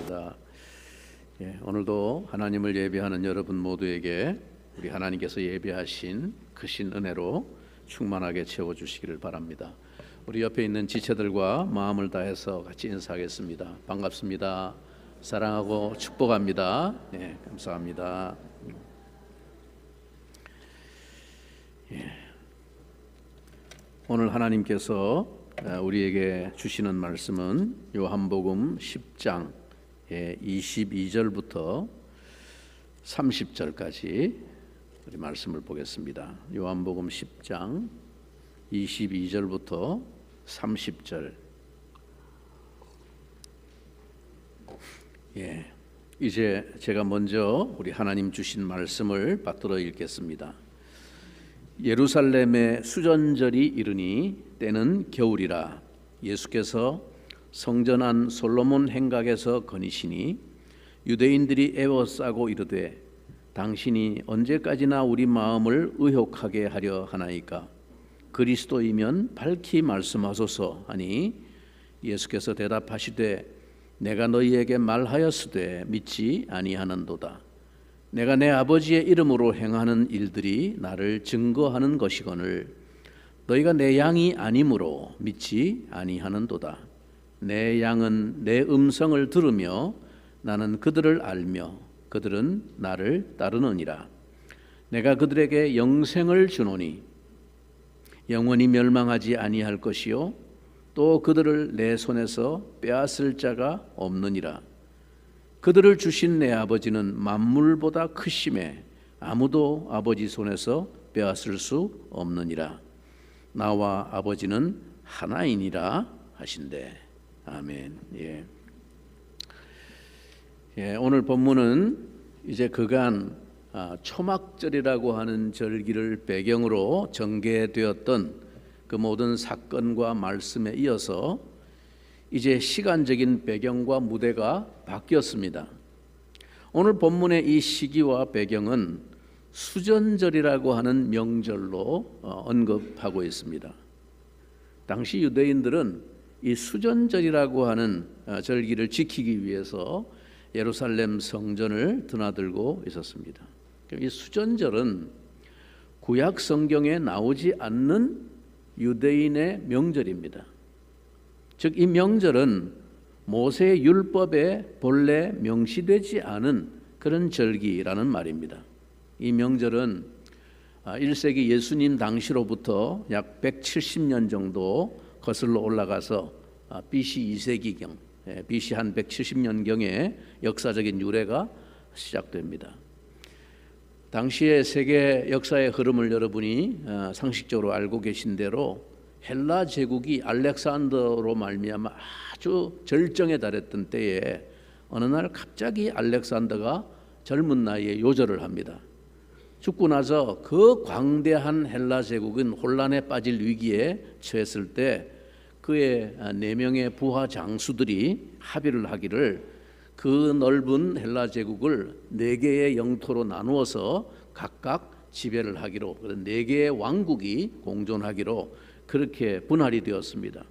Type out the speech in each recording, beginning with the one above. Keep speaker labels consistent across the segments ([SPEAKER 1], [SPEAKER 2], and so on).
[SPEAKER 1] 감사합니다. 오늘도 하나님을 예배하는 여러분 모두에게 우리 하나님께서 예배하신 크신 은혜로 충만하게 채워주시기를 바랍니다. 우리 옆에 있는 지체들과 마음을 다해서 같이 인사하겠습니다. 반갑습니다. 사랑하고 축복합니다. 감사합니다. 오늘 하나님께서 우리에게 주시는 말씀은 요한복음 10장 22절부터 30절까지 우리 말씀을 보겠습니다. 요한복음 10장 22절부터 30절. 이제 제가 먼저 우리 하나님 주신 말씀을 받들어 읽겠습니다. 예루살렘의 수전절이 이르니 때는 겨울이라 예수께서 성전 안 솔로몬 행각에서 거니시니 유대인들이 애워싸고 이르되 당신이 언제까지나 우리 마음을 의혹하게 하려 하나이까 그리스도이면 밝히 말씀하소서 하니 예수께서 대답하시되 내가 너희에게 말하였으되 믿지 아니하는도다. 내가 내 아버지의 이름으로 행하는 일들이 나를 증거하는 것이거늘 너희가 내 양이 아니므로 믿지 아니하는도다. 내 양은 내 음성을 들으며 나는 그들을 알며 그들은 나를 따르느니라. 내가 그들에게 영생을 주노니 영원히 멸망하지 아니할 것이요 또 그들을 내 손에서 빼앗을 자가 없느니라. 그들을 주신 내 아버지는 만물보다 크심에 아무도 아버지 손에서 빼앗을 수 없느니라. 나와 아버지는 하나이니라 하신대. 아멘. 오늘 본문은 이제 그간 초막절이라고 하는 절기를 배경으로 전개되었던 그 모든 사건과 말씀에 이어서 이제 시간적인 배경과 무대가 바뀌었습니다. 오늘 본문의 이 시기와 배경은 수전절이라고 하는 명절로 언급하고 있습니다. 당시 유대인들은 이 수전절이라고 하는 절기를 지키기 위해서 예루살렘 성전을 드나들고 있었습니다. 이 수전절은 구약 성경에 나오지 않는 유대인의 명절입니다. 즉 이 명절은 모세 율법에 본래 명시되지 않은 그런 절기라는 말입니다. 이 명절은 1세기 예수님 당시로부터 약 170년 정도 거슬러 올라가서 BC 2세기경, BC 한 170년경에 역사적인 유래가 시작됩니다. 당시의 세계 역사의 흐름을 여러분이 상식적으로 알고 계신 대로 헬라 제국이 알렉산더로 말미암아 아주 절정에 달했던 때에 어느 날 갑자기 알렉산더가 젊은 나이에 요절을 합니다. 죽고 나서 그 광대한 헬라 제국은 혼란에 빠질 위기에 처했을 때 그의 4명의 부하 장수들이 합의를 하기를 그 넓은 헬라 제국을 4개의 영토로 나누어서 각각 지배를 하기로, 4개의 왕국이 공존하기로 그렇게 분할이 되었습니다.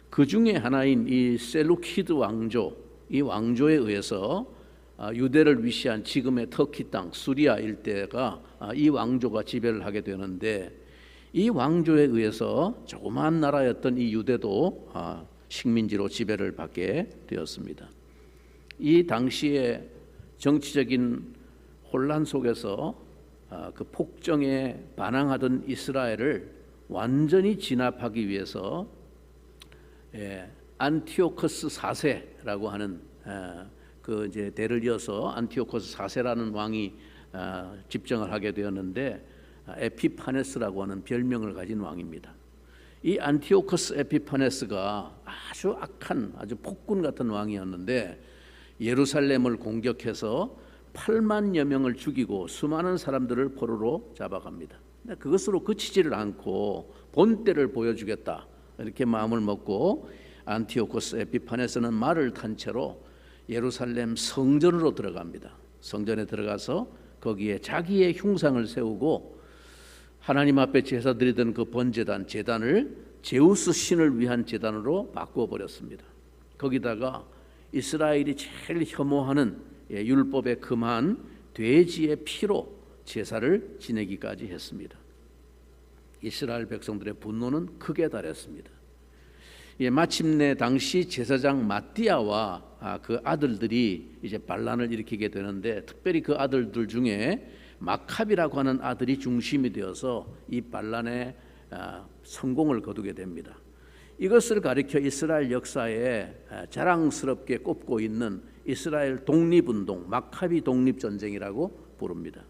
[SPEAKER 1] 그 중에 하나인 이 셀루키드 왕조, 이 왕조에 의해서 유대를 위시한 지금의 터키 땅 수리아 일대가 이 왕조가 지배를 하게 되는데 이 왕조에 의해서 조그마한 나라였던 이 유대도 식민지로 지배를 받게 되었습니다. 이 당시의 정치적인 혼란 속에서 그 폭정에 반항하던 이스라엘을 완전히 진압하기 위해서 안티오코스 4세라고 하는 그 이제 대를 이어서 안티오코스 4세라는 왕이 집정을 하게 되었는데 에피파네스라고 하는 별명을 가진 왕입니다. 이 안티오코스 에피파네스가 아주 악한 아주 폭군 같은 왕이었는데 예루살렘을 공격해서 8만여 명을 죽이고 수많은 사람들을 포로로 잡아갑니다. 그것으로 그치지를 않고 본때를 보여주겠다 이렇게 마음을 먹고 안티오코스 에피파네스는 말을 탄 채로 예루살렘 성전으로 들어갑니다. 성전에 들어가서 거기에 자기의 흉상을 세우고 하나님 앞에 제사 드리던 그 번제단 제단을 제우스 신을 위한 제단으로 바꾸어 버렸습니다. 거기다가 이스라엘이 제일 혐오하는 율법에 금한 돼지의 피로 제사를 지내기까지 했습니다. 이스라엘 백성들의 분노는 극에 달했습니다. 마침내 당시 제사장 마띠아와 그 아들들이 이제 반란을 일으키게 되는데, 특별히 그 아들들 중에 마캅이라고 하는 아들이 중심이 되어서 이 반란에 성공을 거두게 됩니다. 이것을 가리켜 이스라엘 역사에 자랑스럽게 꼽고 있는 이스라엘 독립운동, 마카비 독립전쟁이라고 부릅니다.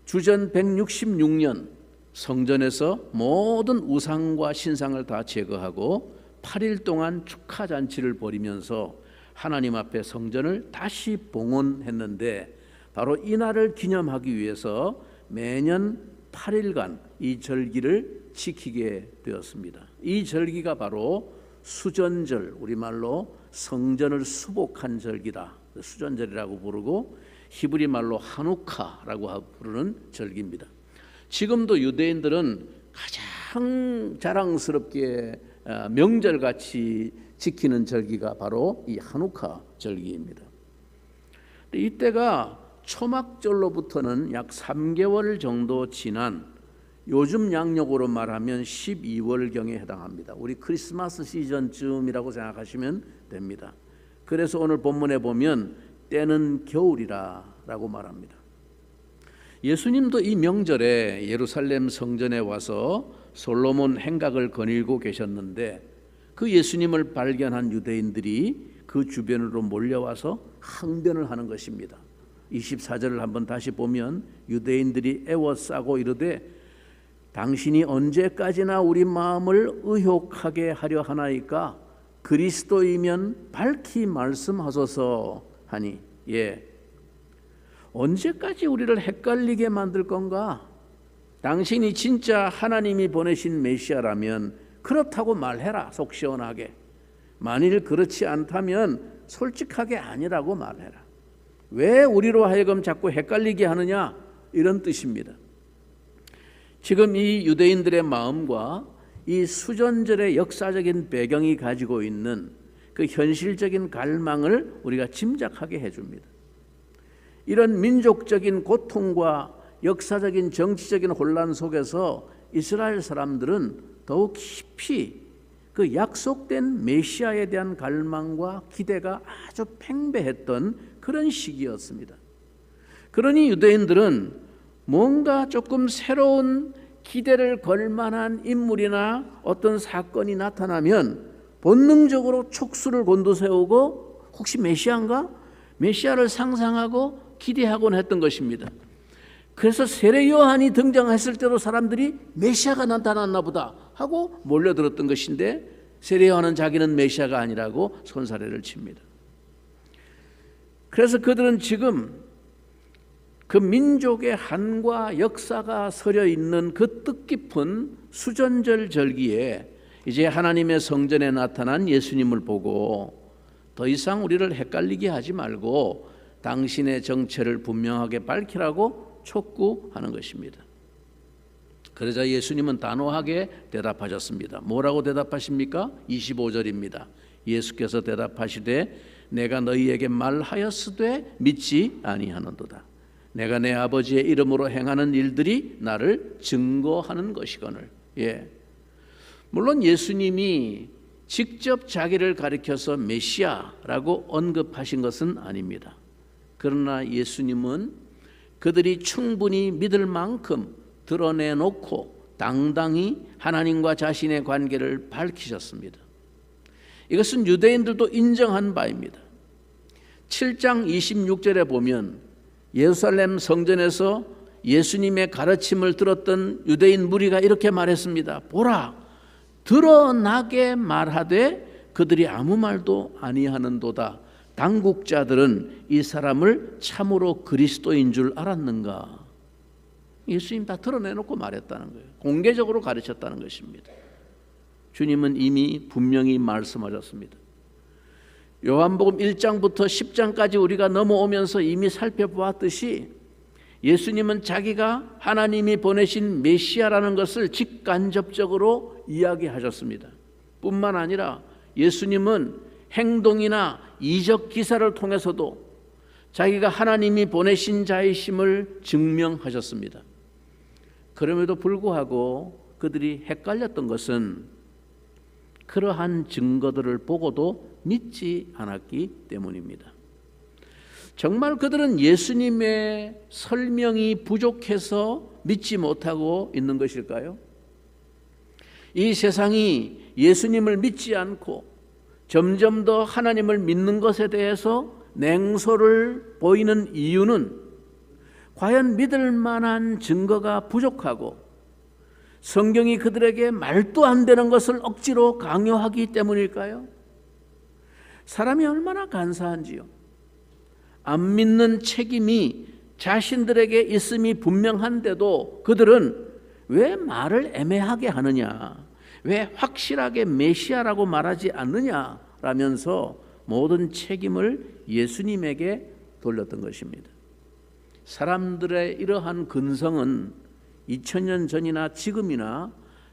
[SPEAKER 1] 주전 166년 성전에서 모든 우상과 신상을 다 제거하고 8일 동안 축하잔치를 벌이면서 하나님 앞에 성전을 다시 봉헌했는데, 바로 이 날을 기념하기 위해서 매년 8일간 이 절기를 지키게 되었습니다. 이 절기가 바로 수전절, 우리말로 성전을 수복한 절기다, 수전절이라고 부르고 히브리 말로 하누카라고 부르는 절기입니다. 지금도 유대인들은 가장 자랑스럽게 명절같이 지키는 절기가 바로 이 하누카 절기입니다. 이때가 초막절로부터는 약 3개월 정도 지난 요즘 양력으로 말하면 12월경에 해당합니다. 우리 크리스마스 시즌쯤이라고 생각하시면 됩니다. 그래서 오늘 본문에 보면 때는 겨울이라고 말합니다. 예수님도 이 명절에 예루살렘 성전에 와서 솔로몬 행각을 거닐고 계셨는데, 그 예수님을 발견한 유대인들이 그 주변으로 몰려와서 항변을 하는 것입니다. 24절을 한번 다시 보면 유대인들이 애워싸고 이르되 당신이 언제까지나 우리 마음을 의혹하게 하려 하나이까? 그리스도이면 밝히 말씀하소서 하니, 언제까지 우리를 헷갈리게 만들 건가? 당신이 진짜 하나님이 보내신 메시아라면 그렇다고 말해라, 속 시원하게. 만일 그렇지 않다면 솔직하게 아니라고 말해라. 왜 우리로 하여금 자꾸 헷갈리게 하느냐? 이런 뜻입니다. 지금 이 유대인들의 마음과 이 수전절의 역사적인 배경이 가지고 있는 그 현실적인 갈망을 우리가 짐작하게 해줍니다. 이런 민족적인 고통과 역사적인 정치적인 혼란 속에서 이스라엘 사람들은 더욱 깊이 그 약속된 메시아에 대한 갈망과 기대가 아주 팽배했던 그런 시기였습니다. 그러니 유대인들은 뭔가 조금 새로운 기대를 걸 만한 인물이나 어떤 사건이 나타나면 본능적으로 촉수를 곤두세우고 혹시 메시아인가? 메시아를 상상하고 기대하곤 했던 것입니다. 그래서 세례 요한이 등장했을 때도 사람들이 메시아가 나타났나 보다 하고 몰려들었던 것인데, 세례 요한은 자기는 메시아가 아니라고 손사래를 칩니다. 그래서 그들은 지금 그 민족의 한과 역사가 서려 있는 그 뜻깊은 수전절 절기에 이제 하나님의 성전에 나타난 예수님을 보고 더 이상 우리를 헷갈리게 하지 말고 당신의 정체를 분명하게 밝히라고 촉구하는 것입니다. 그러자 예수님은 단호하게 대답하셨습니다. 뭐라고 대답하십니까? 25절입니다. 예수께서 대답하시되 내가 너희에게 말하였으되 믿지 아니하는도다. 내가 내 아버지의 이름으로 행하는 일들이 나를 증거하는 것이거늘. 물론 예수님이 직접 자기를 가리켜서 메시아라고 언급하신 것은 아닙니다. 그러나 예수님은 그들이 충분히 믿을 만큼 드러내놓고 당당히 하나님과 자신의 관계를 밝히셨습니다. 이것은 유대인들도 인정한 바입니다. 7장 26절에 보면 예루살렘 성전에서 예수님의 가르침을 들었던 유대인 무리가 이렇게 말했습니다. 보라, 드러나게 말하되 그들이 아무 말도 아니하는도다. 당국자들은 이 사람을 참으로 그리스도인 줄 알았는가? 예수님 다 드러내놓고 말했다는 거예요. 공개적으로 가르쳤다는 것입니다. 주님은 이미 분명히 말씀하셨습니다. 요한복음 1장부터 10장까지 우리가 넘어오면서 이미 살펴보았듯이 예수님은 자기가 하나님이 보내신 메시아라는 것을 직간접적으로 이야기하셨습니다. 뿐만 아니라 예수님은 행동이나 이적 기사를 통해서도 자기가 하나님이 보내신 자이심을 증명하셨습니다. 그럼에도 불구하고 그들이 헷갈렸던 것은 그러한 증거들을 보고도 믿지 않았기 때문입니다. 정말 그들은 예수님의 설명이 부족해서 믿지 못하고 있는 것일까요? 이 세상이 예수님을 믿지 않고 점점 더 하나님을 믿는 것에 대해서 냉소를 보이는 이유는 과연 믿을 만한 증거가 부족하고 성경이 그들에게 말도 안 되는 것을 억지로 강요하기 때문일까요? 사람이 얼마나 간사한지요. 안 믿는 책임이 자신들에게 있음이 분명한데도 그들은 왜 말을 애매하게 하느냐, 왜 확실하게 메시아라고 말하지 않느냐라면서 모든 책임을 예수님에게 돌렸던 것입니다. 사람들의 이러한 근성은 2000년 전이나 지금이나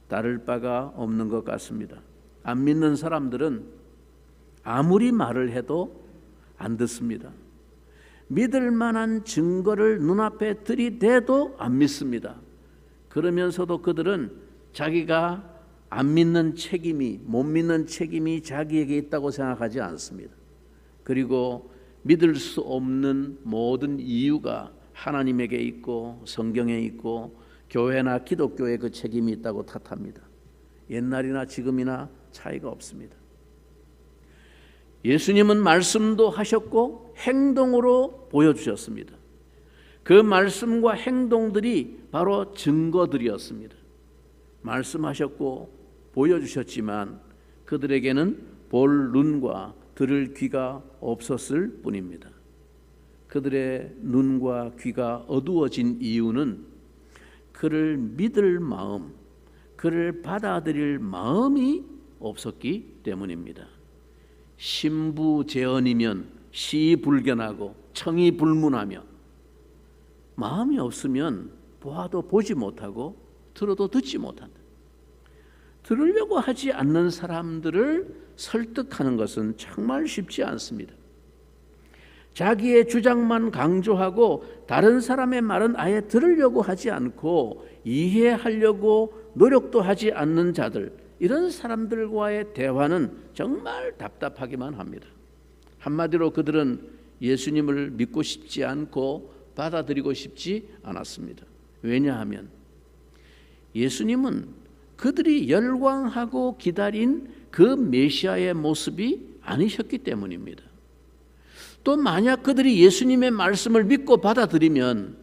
[SPEAKER 1] 다를 바가 없는 것 같습니다. 안 믿는 사람들은 아무리 말을 해도 안 듣습니다. 믿을 만한 증거를 눈앞에 들이대도 안 믿습니다. 그러면서도 그들은 자기가 안 믿는 책임이, 못 믿는 책임이 자기에게 있다고 생각하지 않습니다. 그리고 믿을 수 없는 모든 이유가 하나님에게 있고 성경에 있고 교회나 기독교에 그 책임이 있다고 탓합니다. 옛날이나 지금이나 차이가 없습니다. 예수님은 말씀도 하셨고 행동으로 보여주셨습니다. 그 말씀과 행동들이 바로 증거들이었습니다. 말씀하셨고 보여주셨지만 그들에게는 볼 눈과 들을 귀가 없었을 뿐입니다. 그들의 눈과 귀가 어두워진 이유는 그를 믿을 마음, 그를 받아들일 마음이 없었기 때문입니다. 신부제언이면 시불견하고 청이불문하며 마음이 없으면 보아도 보지 못하고 들어도 듣지 못한다. 들으려고 하지 않는 사람들을 설득하는 것은 정말 쉽지 않습니다. 자기의 주장만 강조하고 다른 사람의 말은 아예 들으려고 하지 않고 이해하려고 노력도 하지 않는 자들, 이런 사람들과의 대화는 정말 답답하기만 합니다. 한마디로 그들은 예수님을 믿고 싶지 않고 받아들이고 싶지 않았습니다. 왜냐하면 예수님은 그들이 열광하고 기다린 그 메시아의 모습이 아니셨기 때문입니다. 또 만약 그들이 예수님의 말씀을 믿고 받아들이면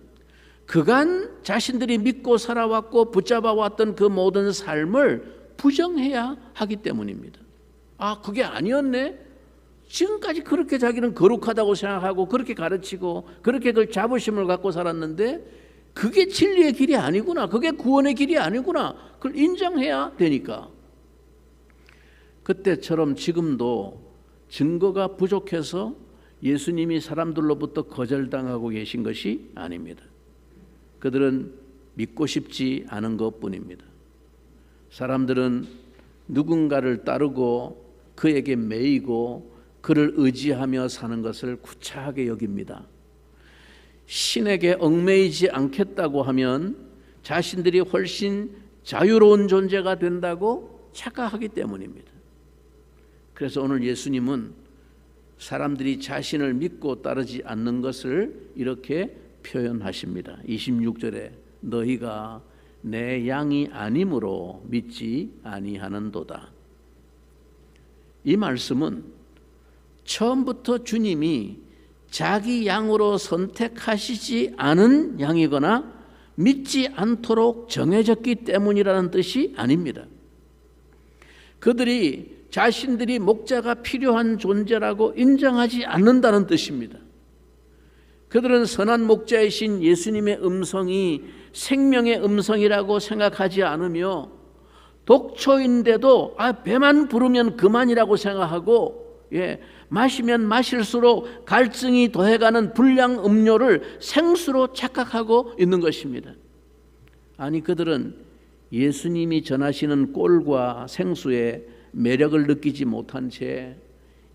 [SPEAKER 1] 그간 자신들이 믿고 살아왔고 붙잡아왔던 그 모든 삶을 부정해야 하기 때문입니다. 아, 그게 아니었네? 지금까지 그렇게 자기는 거룩하다고 생각하고 그렇게 가르치고 그렇게 그 자부심을 갖고 살았는데 그게 진리의 길이 아니구나, 그게 구원의 길이 아니구나, 그걸 인정해야 되니까. 그때처럼 지금도 증거가 부족해서 예수님이 사람들로부터 거절당하고 계신 것이 아닙니다. 그들은 믿고 싶지 않은 것뿐입니다. 사람들은 누군가를 따르고 그에게 매이고 그를 의지하며 사는 것을 구차하게 여깁니다. 신에게 얽매이지 않겠다고 하면 자신들이 훨씬 자유로운 존재가 된다고 착각하기 때문입니다. 그래서 오늘 예수님은 사람들이 자신을 믿고 따르지 않는 것을 이렇게 표현하십니다. 26절에 너희가 내 양이 아니므로 믿지 아니하는도다. 이 말씀은 처음부터 주님이 자기 양으로 선택하시지 않은 양이거나 믿지 않도록 정해졌기 때문이라는 뜻이 아닙니다. 그들이 자신들이 목자가 필요한 존재라고 인정하지 않는다는 뜻입니다. 그들은 선한 목자이신 예수님의 음성이 생명의 음성이라고 생각하지 않으며 독초인데도 배만 부르면 그만이라고 생각하고 마시면 마실수록 갈증이 더해가는 불량 음료를 생수로 착각하고 있는 것입니다. 아니, 그들은 예수님이 전하시는 꼴과 생수에 매력을 느끼지 못한 채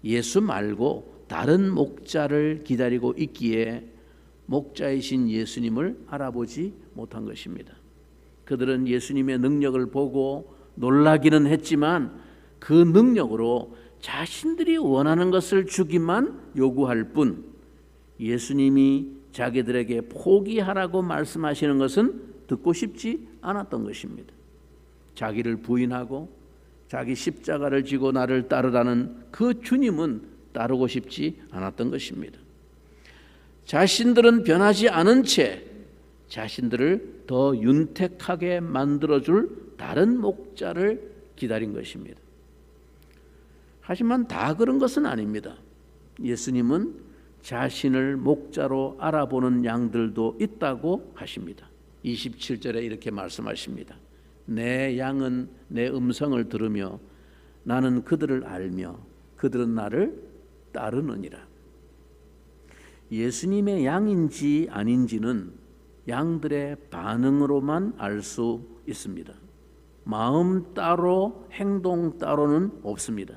[SPEAKER 1] 예수 말고 다른 목자를 기다리고 있기에 목자이신 예수님을 알아보지 못한 것입니다. 그들은 예수님의 능력을 보고 놀라기는 했지만 그 능력으로 자신들이 원하는 것을 주기만 요구할 뿐 예수님이 자기들에게 포기하라고 말씀하시는 것은 듣고 싶지 않았던 것입니다. 자기를 부인하고 자기 십자가를 지고 나를 따르라는 그 주님은 따르고 싶지 않았던 것입니다. 자신들은 변하지 않은 채 자신들을 더 윤택하게 만들어줄 다른 목자를 기다린 것입니다. 하지만 다 그런 것은 아닙니다. 예수님은 자신을 목자로 알아보는 양들도 있다고 하십니다. 27절에 이렇게 말씀하십니다. 내 양은 내 음성을 들으며 나는 그들을 알며 그들은 나를 따르느니라. 예수님의 양인지 아닌지는 양들의 반응으로만 알 수 있습니다. 마음 따로 행동 따로는 없습니다.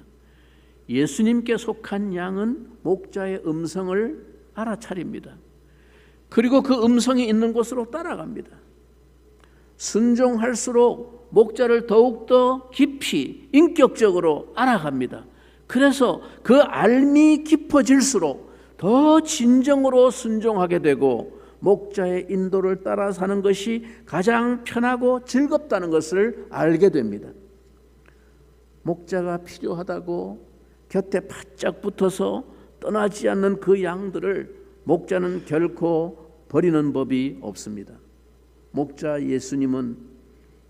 [SPEAKER 1] 예수님께 속한 양은 목자의 음성을 알아차립니다. 그리고 그 음성이 있는 곳으로 따라갑니다. 순종할수록 목자를 더욱더 깊이 인격적으로 알아갑니다. 그래서 그 알미 깊어질수록 더 진정으로 순종하게 되고 목자의 인도를 따라 사는 것이 가장 편하고 즐겁다는 것을 알게 됩니다. 목자가 필요하다고 곁에 바짝 붙어서 떠나지 않는 그 양들을 목자는 결코 버리는 법이 없습니다. 목자 예수님은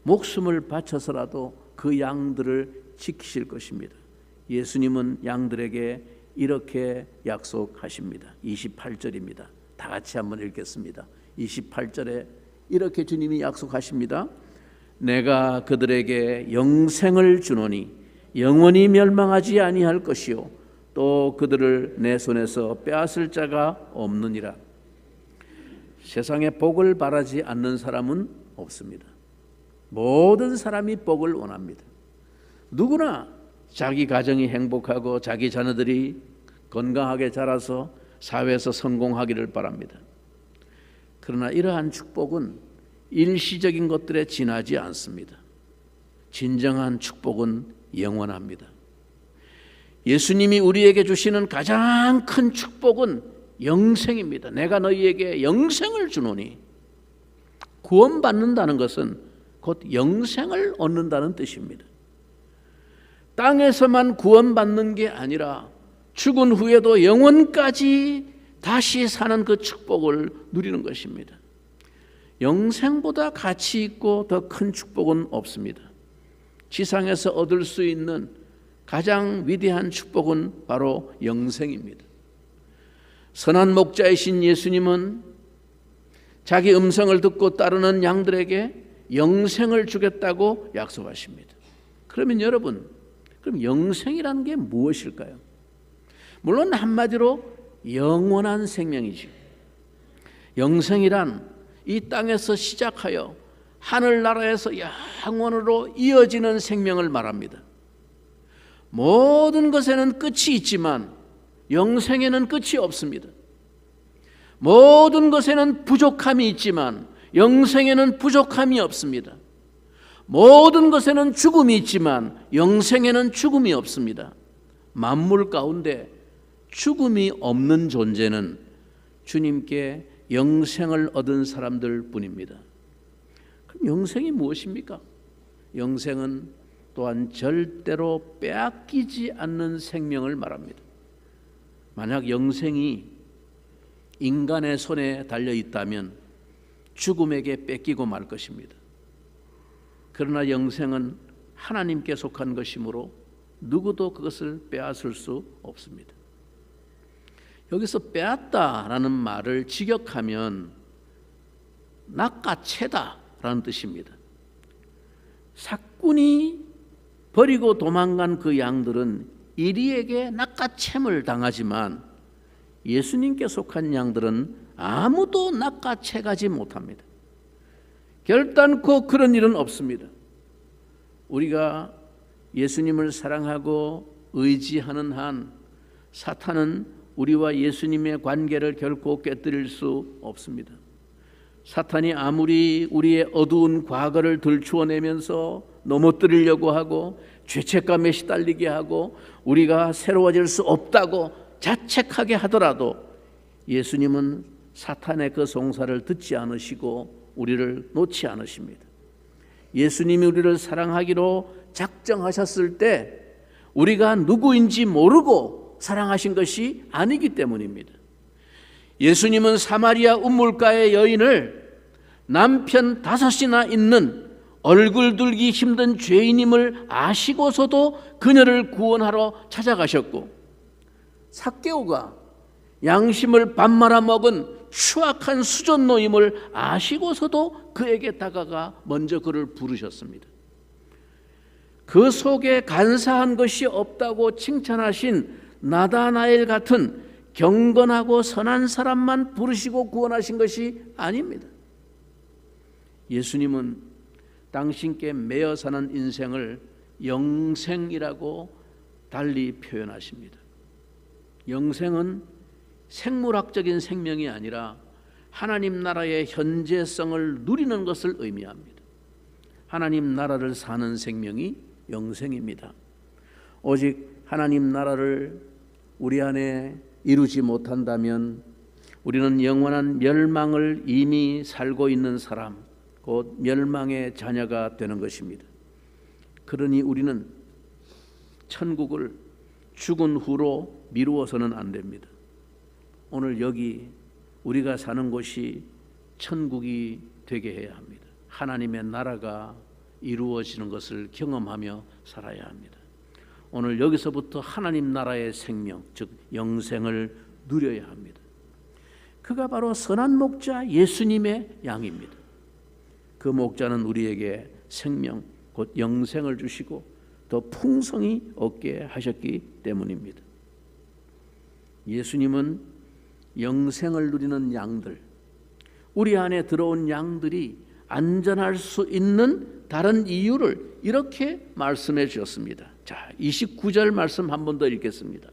[SPEAKER 1] 목숨을 바쳐서라도 그 양들을 지키실 것입니다. 예수님은 양들에게 이렇게 약속하십니다. 28절입니다. 다 같이 한번 읽겠습니다. 28절에 이렇게 주님이 약속하십니다. 내가 그들에게 영생을 주노니 영원히 멸망하지 아니할 것이요 또 그들을 내 손에서 빼앗을 자가 없느니라. 세상에 복을 바라지 않는 사람은 없습니다. 모든 사람이 복을 원합니다. 누구나 자기 가정이 행복하고 자기 자녀들이 건강하게 자라서 사회에서 성공하기를 바랍니다. 그러나 이러한 축복은 일시적인 것들에 지나지 않습니다. 진정한 축복은 영원합니다. 예수님이 우리에게 주시는 가장 큰 축복은 영생입니다. 내가 너희에게 영생을 주노니, 구원받는다는 것은 곧 영생을 얻는다는 뜻입니다. 땅에서만 구원받는 게 아니라 죽은 후에도 영원까지 다시 사는 그 축복을 누리는 것입니다. 영생보다 가치 있고 더 큰 축복은 없습니다. 지상에서 얻을 수 있는 가장 위대한 축복은 바로 영생입니다. 선한 목자이신 예수님은 자기 음성을 듣고 따르는 양들에게 영생을 주겠다고 약속하십니다. 그러면 여러분, 그럼 영생이라는 게 무엇일까요? 물론 한마디로 영원한 생명이죠. 영생이란 이 땅에서 시작하여 하늘나라에서 영원으로 이어지는 생명을 말합니다. 모든 것에는 끝이 있지만 영생에는 끝이 없습니다. 모든 것에는 부족함이 있지만 영생에는 부족함이 없습니다. 모든 것에는 죽음이 있지만 영생에는 죽음이 없습니다. 만물 가운데 죽음이 없는 존재는 주님께 영생을 얻은 사람들 뿐입니다. 그럼 영생이 무엇입니까? 영생은 또한 절대로 빼앗기지 않는 생명을 말합니다. 만약 영생이 인간의 손에 달려 있다면 죽음에게 뺏기고 말 것입니다. 그러나 영생은 하나님께 속한 것이므로 누구도 그것을 빼앗을 수 없습니다. 여기서 빼앗다라는 말을 직역하면 낚아채다라는 뜻입니다. 삭군이 버리고 도망간 그 양들은 이리에게 낚아챔을 당하지만 예수님께 속한 양들은 아무도 낚아채가지 못합니다. 결단코 그런 일은 없습니다. 우리가 예수님을 사랑하고 의지하는 한 사탄은 우리와 예수님의 관계를 결코 깨뜨릴 수 없습니다. 사탄이 아무리 우리의 어두운 과거를 들추어내면서 넘어뜨리려고 하고 죄책감에 시달리게 하고 우리가 새로워질 수 없다고 자책하게 하더라도 예수님은 사탄의 그 송사를 듣지 않으시고 우리를 놓지 않으십니다. 예수님이 우리를 사랑하기로 작정하셨을 때 우리가 누구인지 모르고 사랑하신 것이 아니기 때문입니다. 예수님은 사마리아 우물가의 여인을 남편 5이나 있는 얼굴 들기 힘든 죄인임을 아시고서도 그녀를 구원하러 찾아가셨고, 삭개오가 양심을 밥 말아 먹은 추악한 수전노임을 아시고서도 그에게 다가가 먼저 그를 부르셨습니다. 그 속에 간사한 것이 없다고 칭찬하신 나다나엘 같은 경건하고 선한 사람만 부르시고 구원하신 것이 아닙니다. 예수님은 당신께 매여 사는 인생을 영생이라고 달리 표현하십니다. 영생은 생물학적인 생명이 아니라 하나님 나라의 현재성을 누리는 것을 의미합니다. 하나님 나라를 사는 생명이 영생입니다. 오직 하나님 나라를 우리 안에 이루지 못한다면 우리는 영원한 멸망을 이미 살고 있는 사람, 곧 멸망의 자녀가 되는 것입니다. 그러니 우리는 천국을 죽은 후로 미루어서는 안 됩니다. 오늘 여기 우리가 사는 곳이 천국이 되게 해야 합니다. 하나님의 나라가 이루어지는 것을 경험하며 살아야 합니다. 오늘 여기서부터 하나님 나라의 생명, 즉 영생을 누려야 합니다. 그가 바로 선한 목자 예수님의 양입니다. 그 목자는 우리에게 생명, 곧 영생을 주시고 더 풍성히 얻게 하셨기 때문입니다. 예수님은 영생을 누리는 양들, 우리 안에 들어온 양들이 안전할 수 있는 다른 이유를 이렇게 말씀해 주셨습니다. 자, 29절 말씀 한 번 더 읽겠습니다.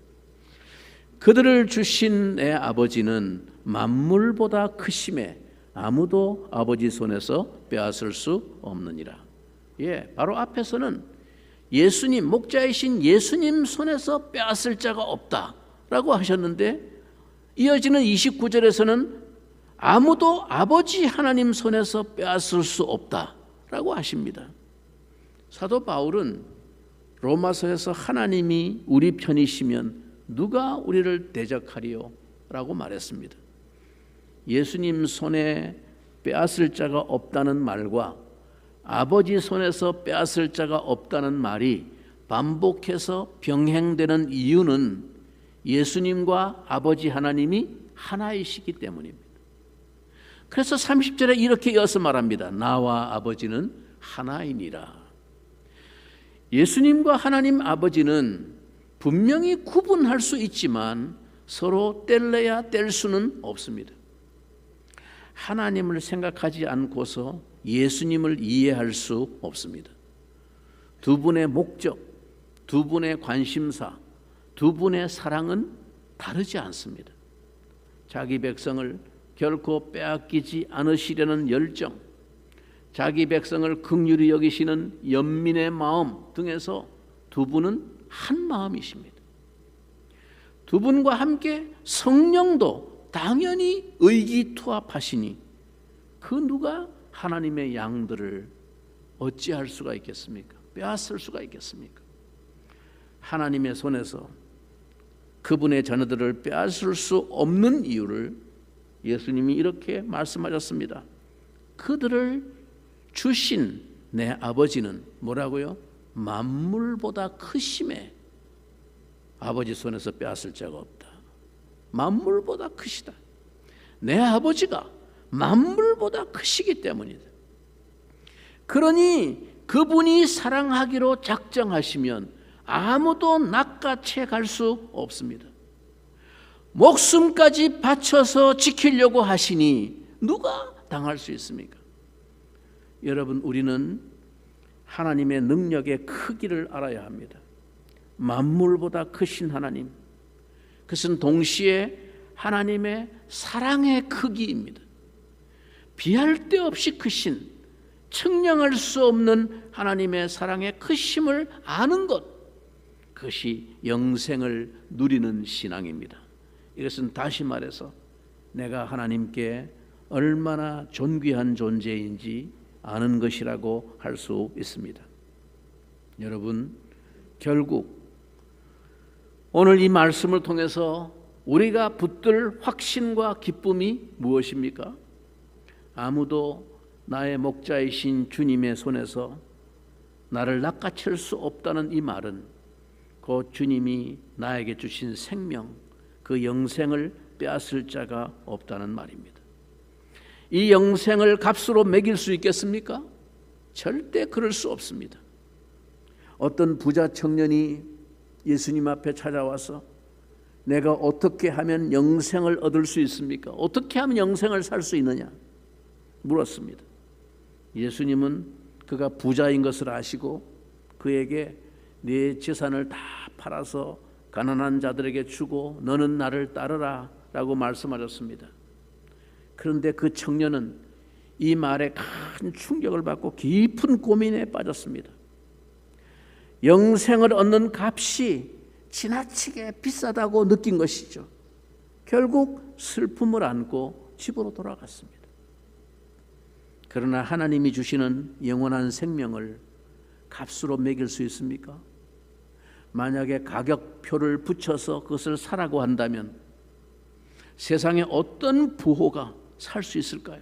[SPEAKER 1] 그들을 주신 내 아버지는 만물보다 크심에 아무도 아버지 손에서 빼앗을 수 없느니라. 바로 앞에서는 예수님, 목자이신 예수님 손에서 빼앗을 자가 없다라고 하셨는데, 이어지는 29절에서는 아무도 아버지 하나님 손에서 빼앗을 수 없다라고 하십니다. 사도 바울은 로마서에서 하나님이 우리 편이시면 누가 우리를 대적하리요? 라고 말했습니다. 예수님 손에 빼앗을 자가 없다는 말과 아버지 손에서 빼앗을 자가 없다는 말이 반복해서 병행되는 이유는 예수님과 아버지 하나님이 하나이시기 때문입니다. 그래서 30절에 이렇게 이어서 말합니다. 나와 아버지는 하나이니라. 예수님과 하나님 아버지는 분명히 구분할 수 있지만 서로 뗄래야 뗄 수는 없습니다. 하나님을 생각하지 않고서 예수님을 이해할 수 없습니다. 두 분의 목적, 두 분의 관심사, 두 분의 사랑은 다르지 않습니다. 자기 백성을 결코 빼앗기지 않으시려는 열정, 자기 백성을 긍휼히 여기시는 연민의 마음 등에서 두 분은 한 마음이십니다. 두 분과 함께 성령도 당연히 의기투합하시니 그 누가 하나님의 양들을 어찌할 수가 있겠습니까? 빼앗을 수가 있겠습니까? 하나님의 손에서 그분의 자녀들을 빼앗을 수 없는 이유를 예수님이 이렇게 말씀하셨습니다. 그들을 주신 내 아버지는 뭐라고요? 만물보다 크심에 아버지 손에서 빼앗을 자가 없다. 만물보다 크시다. 내 아버지가 만물보다 크시기 때문이다. 그러니 그분이 사랑하기로 작정하시면 아무도 낚아채 갈 수 없습니다. 목숨까지 바쳐서 지키려고 하시니 누가 당할 수 있습니까? 여러분, 우리는 하나님의 능력의 크기를 알아야 합니다. 만물보다 크신 하나님, 그것은 동시에 하나님의 사랑의 크기입니다. 비할 데 없이 크신, 측량할 수 없는 하나님의 사랑의 크심을 아는 것, 그것이 영생을 누리는 신앙입니다. 이것은 다시 말해서 내가 하나님께 얼마나 존귀한 존재인지 아는 것이라고 할 수 있습니다. 여러분, 결국 오늘 이 말씀을 통해서 우리가 붙들 확신과 기쁨이 무엇입니까? 아무도 나의 목자이신 주님의 손에서 나를 낚아챌 수 없다는 이 말은 곧 주님이 나에게 주신 생명, 그 영생을 빼앗을 자가 없다는 말입니다. 이 영생을 값으로 매길 수 있겠습니까? 절대 그럴 수 없습니다. 어떤 부자 청년이 예수님 앞에 찾아와서 내가 어떻게 하면 영생을 얻을 수 있습니까? 어떻게 하면 영생을 살 수 있느냐 물었습니다. 예수님은 그가 부자인 것을 아시고 그에게 네 재산을 다 팔아서 가난한 자들에게 주고 너는 나를 따르라 라고 말씀하셨습니다. 그런데 그 청년은 이 말에 큰 충격을 받고 깊은 고민에 빠졌습니다. 영생을 얻는 값이 지나치게 비싸다고 느낀 것이죠. 결국 슬픔을 안고 집으로 돌아갔습니다. 그러나 하나님이 주시는 영원한 생명을 값으로 매길 수 있습니까? 만약에 가격표를 붙여서 그것을 사라고 한다면 세상에 어떤 부호가 살 수 있을까요?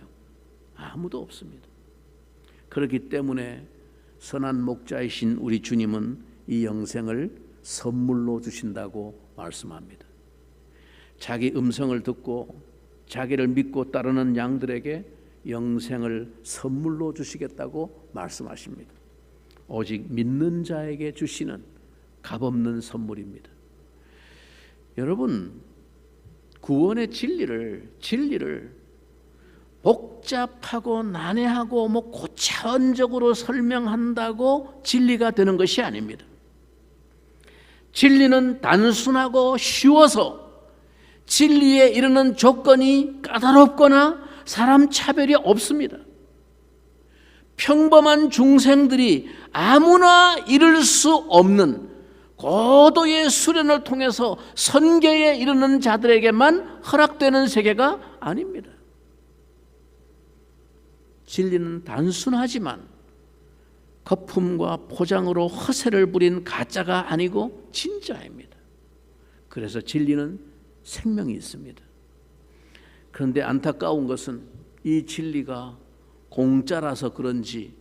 [SPEAKER 1] 아무도 없습니다. 그렇기 때문에 선한 목자이신 우리 주님은 이 영생을 선물로 주신다고 말씀합니다. 자기 음성을 듣고 자기를 믿고 따르는 양들에게 영생을 선물로 주시겠다고 말씀하십니다. 오직 믿는 자에게 주시는 값없는 선물입니다. 여러분, 구원의 진리를 복잡하고 난해하고 고차원적으로 설명한다고 진리가 되는 것이 아닙니다. 진리는 단순하고 쉬워서 진리에 이르는 조건이 까다롭거나 사람 차별이 없습니다. 평범한 중생들이 아무나 이룰 수 없는 고도의 수련을 통해서 선계에 이르는 자들에게만 허락되는 세계가 아닙니다. 진리는 단순하지만 거품과 포장으로 허세를 부린 가짜가 아니고 진짜입니다. 그래서 진리는 생명이 있습니다. 그런데 안타까운 것은 이 진리가 공짜라서 그런지,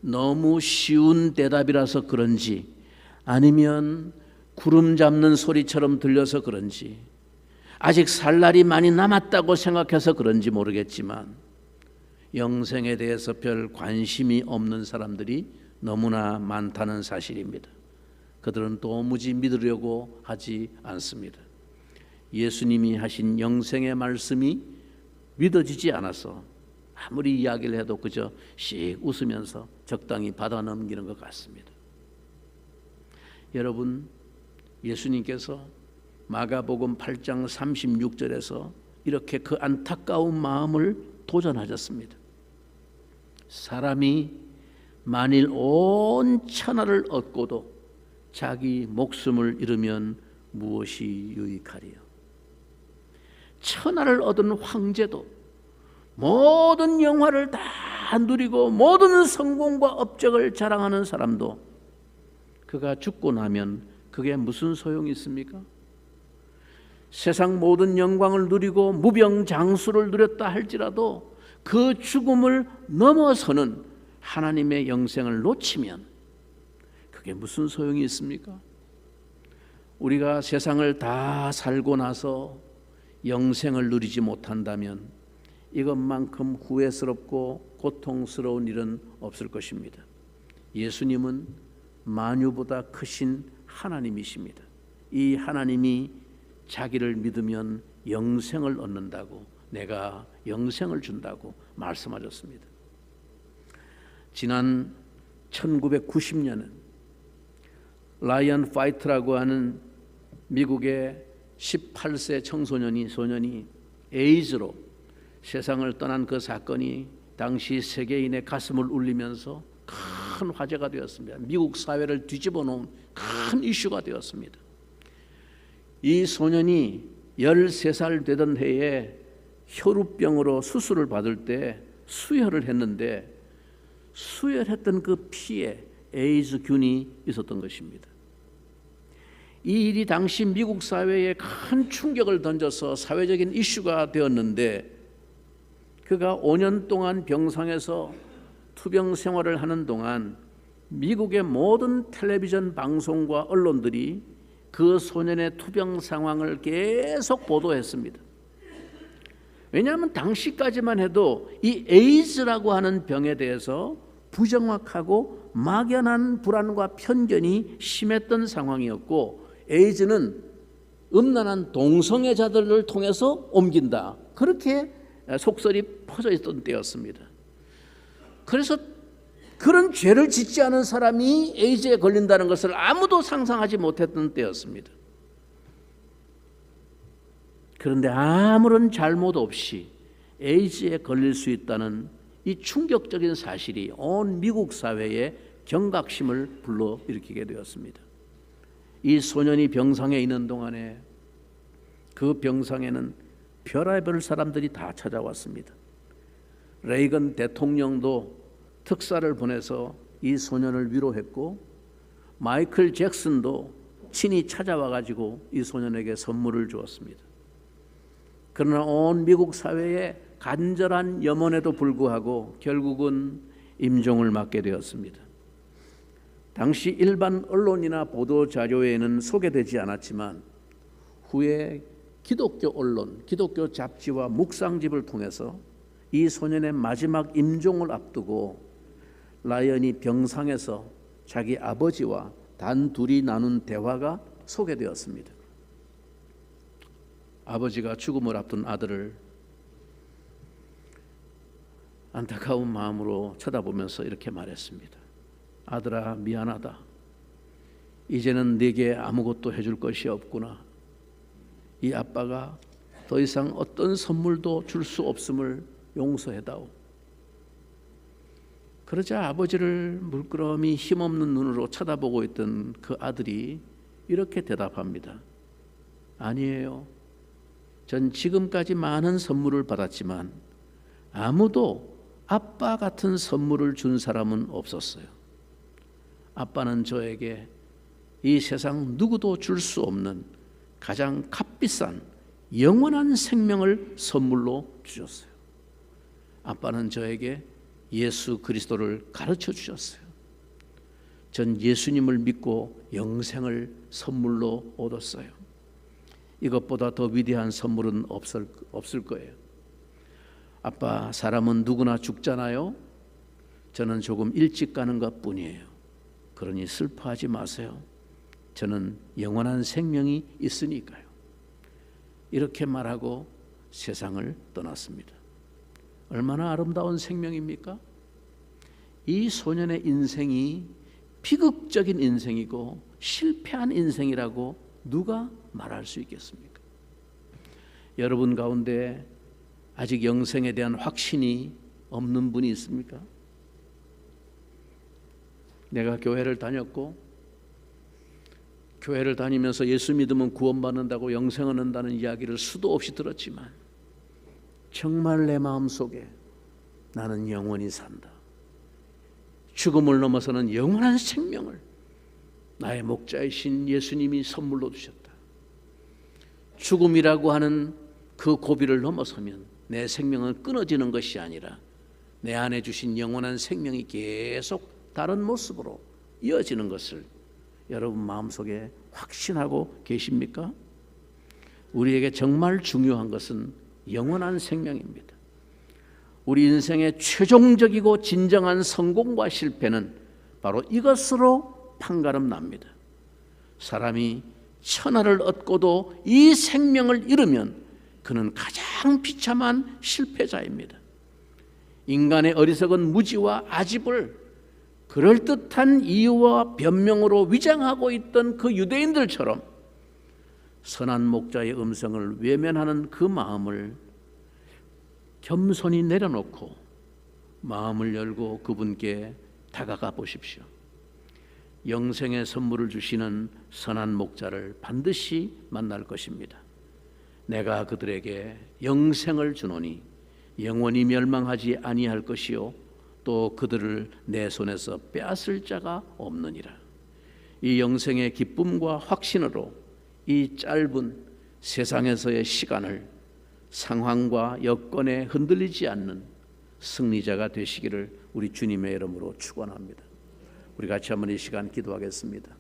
[SPEAKER 1] 너무 쉬운 대답이라서 그런지, 아니면 구름 잡는 소리처럼 들려서 그런지, 아직 살 날이 많이 남았다고 생각해서 그런지 모르겠지만 영생에 대해서 별 관심이 없는 사람들이 너무나 많다는 사실입니다. 그들은 도무지 믿으려고 하지 않습니다. 예수님이 하신 영생의 말씀이 믿어지지 않아서 아무리 이야기를 해도 그저 씩 웃으면서 적당히 받아 넘기는 것 같습니다. 여러분, 예수님께서 마가복음 8장 36절에서 이렇게 그 안타까운 마음을 도전하셨습니다. 사람이 만일 온 천하를 얻고도 자기 목숨을 잃으면 무엇이 유익하리요? 천하를 얻은 황제도 모든 영화를 다 누리고 모든 성공과 업적을 자랑하는 사람도 그가 죽고 나면 그게 무슨 소용이 있습니까? 세상 모든 영광을 누리고 무병장수를 누렸다 할지라도 그 죽음을 넘어서는 하나님의 영생을 놓치면 그게 무슨 소용이 있습니까? 우리가 세상을 다 살고 나서 영생을 누리지 못한다면 이것만큼 후회스럽고 고통스러운 일은 없을 것입니다. 예수님은 만유보다 크신 하나님이십니다. 이 하나님이 자기를 믿으면 영생을 얻는다고, 내가 영생을 준다고 말씀하셨습니다. 지난 1990년은 라이언 파이트라고 하는 미국의 18세 소년이 에이즈로 세상을 떠난 그 사건이 당시 세계인의 가슴을 울리면서 큰 화제가 되었습니다. 미국 사회를 뒤집어 놓은 큰 이슈가 되었습니다. 이 소년이 13살 되던 해에 혈우병으로 수술을 받을 때 수혈을 했는데 수혈했던 그 피에 에이즈균이 있었던 것입니다. 이 일이 당시 미국 사회에 큰 충격을 던져서 사회적인 이슈가 되었는데 그가 5년 동안 병상에서 투병 생활을 하는 동안 미국의 모든 텔레비전 방송과 언론들이 그 소년의 투병 상황을 계속 보도했습니다. 왜냐하면 당시까지만 해도 이 에이즈라고 하는 병에 대해서 부정확하고 막연한 불안과 편견이 심했던 상황이었고, 에이즈는 음란한 동성애자들을 통해서 옮긴다, 그렇게 속설이 퍼져 있던 때였습니다. 그래서 그런 죄를 짓지 않은 사람이 에이즈에 걸린다는 것을 아무도 상상하지 못했던 때였습니다. 그런데 아무런 잘못 없이 에이즈에 걸릴 수 있다는 이 충격적인 사실이 온 미국 사회에 경각심을 불러일으키게 되었습니다. 이 소년이 병상에 있는 동안에 그 병상에는 별의별 사람들이 다 찾아왔습니다. 레이건 대통령도 특사를 보내서 이 소년을 위로했고, 마이클 잭슨도 친히 찾아와 가지고 이 소년에게 선물을 주었습니다. 그러나 온 미국 사회에 간절한 염원에도 불구하고 결국은 임종을 맞게 되었습니다. 당시 일반 언론이나 보도 자료에는 소개되지 않았지만 후에 기독교 언론, 기독교 잡지와 묵상집을 통해서 이 소년의 마지막 임종을 앞두고 라이언이 병상에서 자기 아버지와 단둘이 나눈 대화가 소개되었습니다. 아버지가 죽음을 앞둔 아들을 안타까운 마음으로 쳐다보면서 이렇게 말했습니다. 아들아, 미안하다. 이제는 네게 아무것도 해줄 것이 없구나. 이 아빠가 더 이상 어떤 선물도 줄 수 없음을 용서해다오. 그러자 아버지를 물끄러미 힘없는 눈으로 쳐다보고 있던 그 아들이 이렇게 대답합니다. 아니에요. 전 지금까지 많은 선물을 받았지만 아무도 아빠 같은 선물을 준 사람은 없었어요. 아빠는 저에게 이 세상 누구도 줄 수 없는 가장 값비싼 영원한 생명을 선물로 주셨어요. 아빠는 저에게 예수 그리스도를 가르쳐 주셨어요. 전 예수님을 믿고 영생을 선물로 얻었어요. 이것보다 더 위대한 선물은 없을 거예요. 아빠, 사람은 누구나 죽잖아요. 저는 조금 일찍 가는 것 뿐이에요. 그러니 슬퍼하지 마세요. 저는 영원한 생명이 있으니까요. 이렇게 말하고 세상을 떠났습니다. 얼마나 아름다운 생명입니까? 이 소년의 인생이 비극적인 인생이고 실패한 인생이라고 누가 말할 수 있겠습니까? 여러분 가운데 아직 영생에 대한 확신이 없는 분이 있습니까? 내가 교회를 다녔고 교회를 다니면서 예수 믿으면 구원받는다고 영생을 얻는다는 이야기를 수도 없이 들었지만 정말 내 마음속에 나는 영원히 산다, 죽음을 넘어서는 영원한 생명을 나의 목자이신 예수님이 선물로 주셨다, 죽음이라고 하는 그 고비를 넘어서면 내 생명은 끊어지는 것이 아니라 내 안에 주신 영원한 생명이 계속 다른 모습으로 이어지는 것을 여러분 마음속에 확신하고 계십니까? 우리에게 정말 중요한 것은 영원한 생명입니다. 우리 인생의 최종적이고 진정한 성공과 실패는 바로 이것으로 판가름 납니다. 사람이 천하를 얻고도 이 생명을 잃으면 그는 가장 비참한 실패자입니다. 인간의 어리석은 무지와 아집을 그럴듯한 이유와 변명으로 위장하고 있던 그 유대인들처럼 선한 목자의 음성을 외면하는 그 마음을 겸손히 내려놓고 마음을 열고 그분께 다가가 보십시오. 영생의 선물을 주시는 선한 목자를 반드시 만날 것입니다. 내가 그들에게 영생을 주노니 영원히 멸망하지 아니할 것이요 또 그들을 내 손에서 빼앗을 자가 없느니라. 이 영생의 기쁨과 확신으로 이 짧은 세상에서의 시간을 상황과 여건에 흔들리지 않는 승리자가 되시기를 우리 주님의 이름으로 축원합니다. 우리 같이 한번 이 시간 기도하겠습니다.